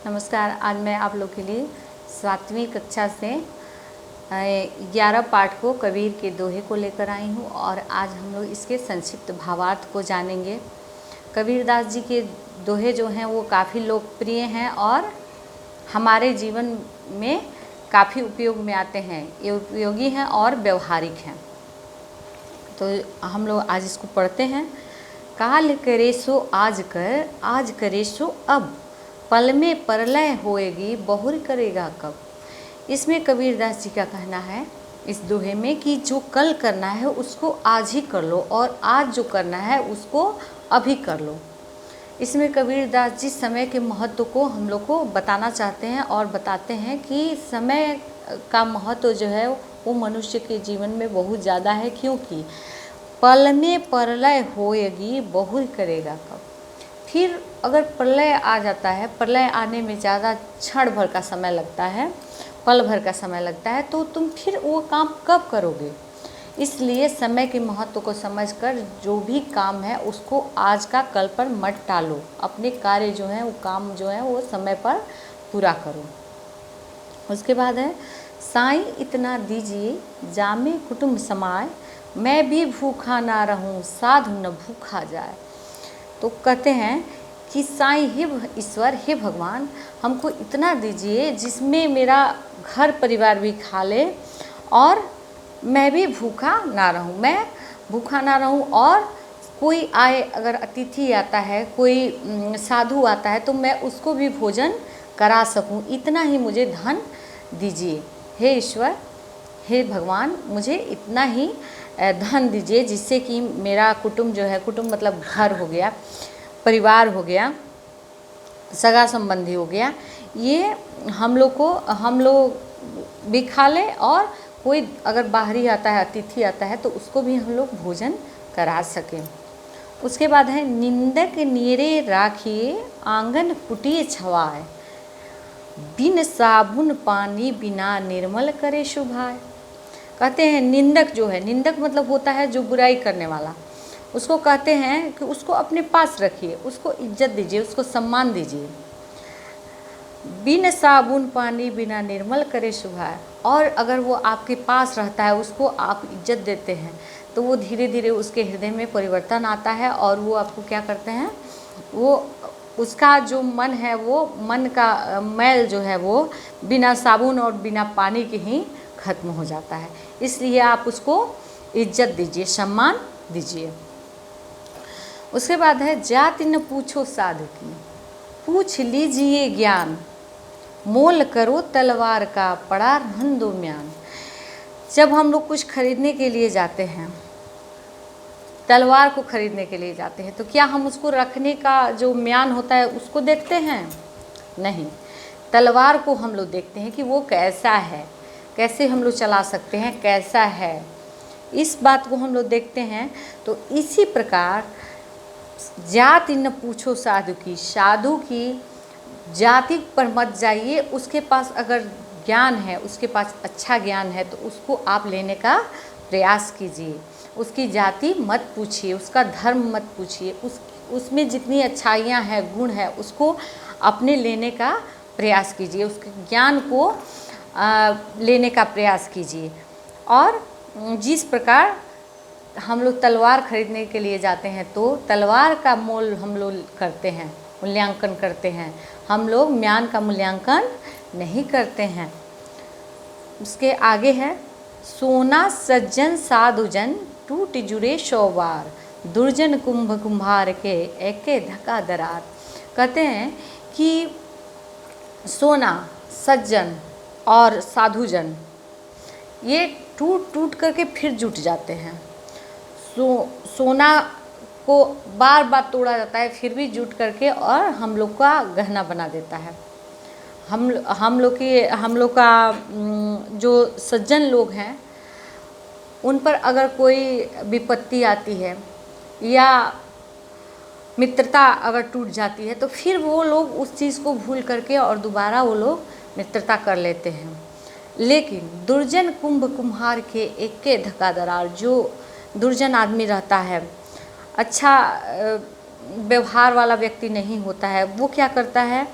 नमस्कार। आज मैं आप लोग के लिए 7वीं कक्षा से 11 पाठ को कबीर के दोहे को लेकर आई हूँ और आज हम लोग इसके संक्षिप्त भावार्थ को जानेंगे। कबीरदास जी के दोहे जो हैं वो काफ़ी लोकप्रिय हैं और हमारे जीवन में काफ़ी उपयोग में आते हैं। ये उपयोगी हैं और व्यवहारिक हैं। तो हम लोग आज इसको पढ़ते हैं। काल करे सो आज कर, आज करे सो अब, पल में प्रलय होएगी बहुर करेगा कब। इसमें कबीरदास जी का कहना है इस दोहे में कि जो कल करना है उसको आज ही कर लो और आज जो करना है उसको अभी कर लो। इसमें कबीरदास जी समय के महत्व को हम लोग को बताना चाहते हैं और बताते हैं कि समय का महत्व जो है वो मनुष्य के जीवन में बहुत ज़्यादा है, क्योंकि पल में प्रलय होएगी बहुर करेगा कब। फिर अगर प्रलय आ जाता है, प्रलय आने में ज़्यादा क्षण भर का समय लगता है, पल भर का समय लगता है, तो तुम फिर वो काम कब करोगे। इसलिए समय के महत्व को समझकर जो भी काम है उसको आज का कल पर मत टालो। अपने कार्य जो है वो काम जो है वो समय पर पूरा करो। उसके बाद है साईं इतना दीजिए जामे कुटुंब समाए, मैं भी भूखा ना रहूं साधु न भूखा जाए। तो कहते हैं कि साईं हे ईश्वर, हे भगवान, हमको इतना दीजिए जिसमें मेरा घर परिवार भी खा ले और मैं भी भूखा ना रहूं, मैं भूखा ना रहूं, और कोई आए, अगर अतिथि आता है, कोई साधु आता है तो मैं उसको भी भोजन करा सकूं। इतना ही मुझे धन दीजिए। हे ईश्वर, हे भगवान, मुझे इतना ही धन दीजिए जिससे कि मेरा कुटुंब जो है, कुटुंब मतलब घर हो गया, परिवार हो गया, सगा संबंधी हो गया, ये हम लोग भी खा ले और कोई अगर बाहरी आता है, अतिथि आता है तो उसको भी हम लोग भोजन करा सकें। उसके बाद है निंदक नीरे राखिए आंगन कुटिए छवाए, बिन साबुन पानी बिना निर्मल करे शुभाए। कहते हैं निंदक जो है, निंदक मतलब होता है जो बुराई करने वाला, उसको कहते हैं कि उसको अपने पास रखिए, उसको इज्जत दीजिए, उसको सम्मान दीजिए। बिन साबुन पानी बिना निर्मल करे शुभाए। और अगर वो आपके पास रहता है, उसको आप इज्जत देते हैं, तो वो धीरे धीरे उसके हृदय में परिवर्तन आता है और वो आपको क्या करते हैं, वो उसका जो मन है, वो मन का मैल जो है वो बिना साबुन और बिना पानी के ही खत्म हो जाता है। इसलिए आप उसको इज्जत दीजिए, सम्मान दीजिए। उसके बाद है जाति न पूछो साधु की, पूछ लीजिए ज्ञान, मोल करो तलवार का पड़ा रहन दो म्यान। जब हम लोग कुछ खरीदने के लिए जाते हैं, तलवार को खरीदने के लिए जाते हैं, तो क्या हम उसको रखने का जो म्यान होता है उसको देखते हैं? नहीं, तलवार को हम लोग देखते हैं कि वो कैसा है, कैसे हम लोग चला सकते हैं, कैसा है, इस बात को हम लोग देखते हैं। तो इसी प्रकार जाति न पूछो साधु की, साधु की जाति पर मत जाइए। उसके पास अगर ज्ञान है, उसके पास अच्छा ज्ञान है, तो उसको आप लेने का प्रयास कीजिए। उसकी जाति मत पूछिए, उसका धर्म मत पूछिए, उसमें जितनी अच्छाइयाँ हैं, गुण है, उसको अपने लेने का प्रयास कीजिए, उसके ज्ञान को लेने का प्रयास कीजिए। और जिस प्रकार हम लोग तलवार खरीदने के लिए जाते हैं तो तलवार का मोल हम लोग करते हैं, मूल्यांकन करते हैं, हम लोग म्यान का मूल्यांकन नहीं करते हैं। उसके आगे है सोना सज्जन साधुजन टूट जुड़े शौवार, दुर्जन कुंभ कुम्हार के एके धक्का दरार। कहते हैं कि सोना, सज्जन और साधुजन ये टूट टूट करके फिर जुट जाते हैं। सोना को बार बार तोड़ा जाता है, फिर भी जुट करके और हम लोग का गहना बना देता है। हम लोग का जो सज्जन लोग हैं, उन पर अगर कोई विपत्ति आती है या मित्रता अगर टूट जाती है तो फिर वो लोग उस चीज़ को भूल करके और दोबारा वो लोग मित्रता कर लेते हैं। लेकिन दुर्जन कुंभ कुम्हार के एके धक्का दरार, जो दुर्जन आदमी रहता है, अच्छा व्यवहार वाला व्यक्ति नहीं होता है, वो क्या करता है,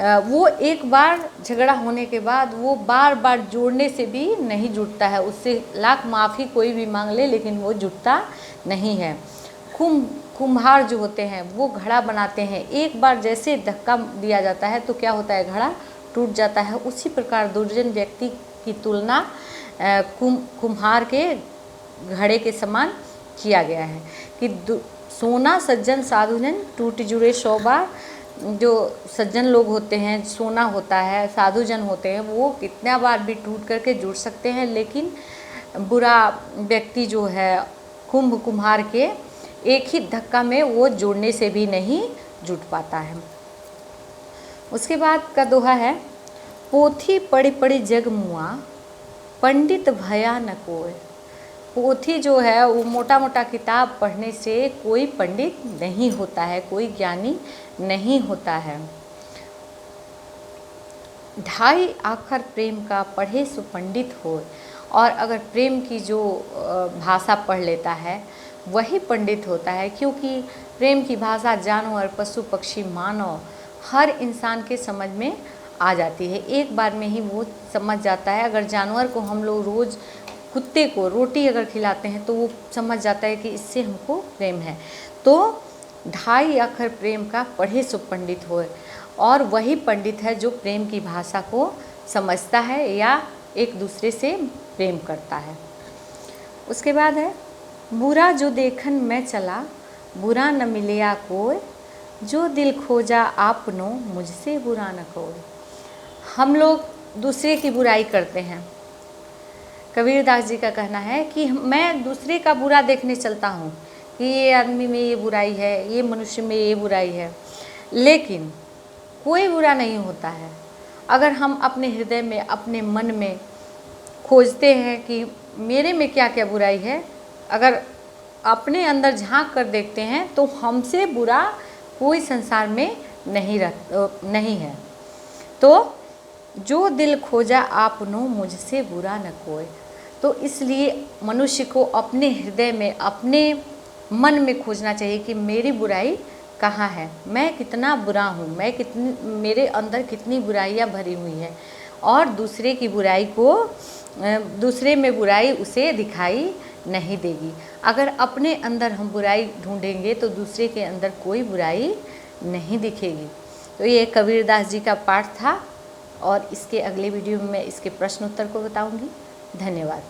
वो एक बार झगड़ा होने के बाद वो बार बार जोड़ने से भी नहीं जुड़ता है, उससे लाख माफ़ी कोई भी मांग ले लेकिन वो जुड़ता नहीं है। कुम्हार जो होते हैं वो घड़ा बनाते हैं, एक बार जैसे धक्का दिया जाता है तो क्या होता है, घड़ा टूट जाता है। उसी प्रकार दुर्जन व्यक्ति की तुलना कुम्हार के घड़े के समान किया गया है कि सोना सज्जन साधुजन टूट जुड़े 100 बार। जो सज्जन लोग होते हैं, सोना होता है, साधुजन होते हैं, वो कितना बार भी टूट करके जुड़ सकते हैं, लेकिन बुरा व्यक्ति जो है कुम्हार के एक ही धक्का में वो जोड़ने से भी नहीं जुट पाता है। उसके बाद का दोहा है, पोथी पढ़ी पढ़ी जग मुआ, पंडित भया न कोय। पोथी जो है वो मोटा मोटा किताब पढ़ने से कोई पंडित नहीं होता है, कोई ज्ञानी नहीं होता है। 2.5 अक्षर प्रेम का पढ़े सो पंडित हो। और अगर प्रेम की जो भाषा पढ़ लेता है वही पंडित होता है, क्योंकि प्रेम की भाषा जानवर, पशु, पक्षी, मानव हर इंसान के समझ में आ जाती है, एक बार में ही वो समझ जाता है। अगर जानवर को हम लोग रोज़ कुत्ते को रोटी अगर खिलाते हैं तो वो समझ जाता है कि इससे हमको प्रेम है। तो 2.5 अक्षर प्रेम का पढ़े सो पंडित होए, और वही पंडित है जो प्रेम की भाषा को समझता है या एक दूसरे से प्रेम करता है। उसके बाद है, बुरा जो देखन मैं चला, बुरा न मिलिया कोय, जो दिल खोजा आपनो, मुझसे बुरा न कोय। हम लोग दूसरे की बुराई करते हैं। कबीरदास जी का कहना है कि मैं दूसरे का बुरा देखने चलता हूँ कि ये आदमी में ये बुराई है, ये मनुष्य में ये बुराई है, लेकिन कोई बुरा नहीं होता है। अगर हम अपने हृदय में, अपने मन में खोजते हैं कि मेरे में क्या क्या बुराई है, अगर अपने अंदर झांक कर देखते हैं तो हमसे बुरा कोई संसार में नहीं है। तो जो दिल खोजा आपनो, मुझसे बुरा न कोई। तो इसलिए मनुष्य को अपने हृदय में, अपने मन में खोजना चाहिए कि मेरी बुराई कहाँ है, मैं कितना बुरा हूँ, मेरे अंदर कितनी बुराइयाँ भरी हुई हैं, और दूसरे की बुराई को, दूसरे में बुराई उसे दिखाई नहीं देगी। अगर अपने अंदर हम बुराई ढूंढेंगे तो दूसरे के अंदर कोई बुराई नहीं दिखेगी। तो ये कबीरदास जी का पाठ था, और इसके अगले वीडियो में मैं इसके प्रश्न उत्तर को बताऊंगी। धन्यवाद।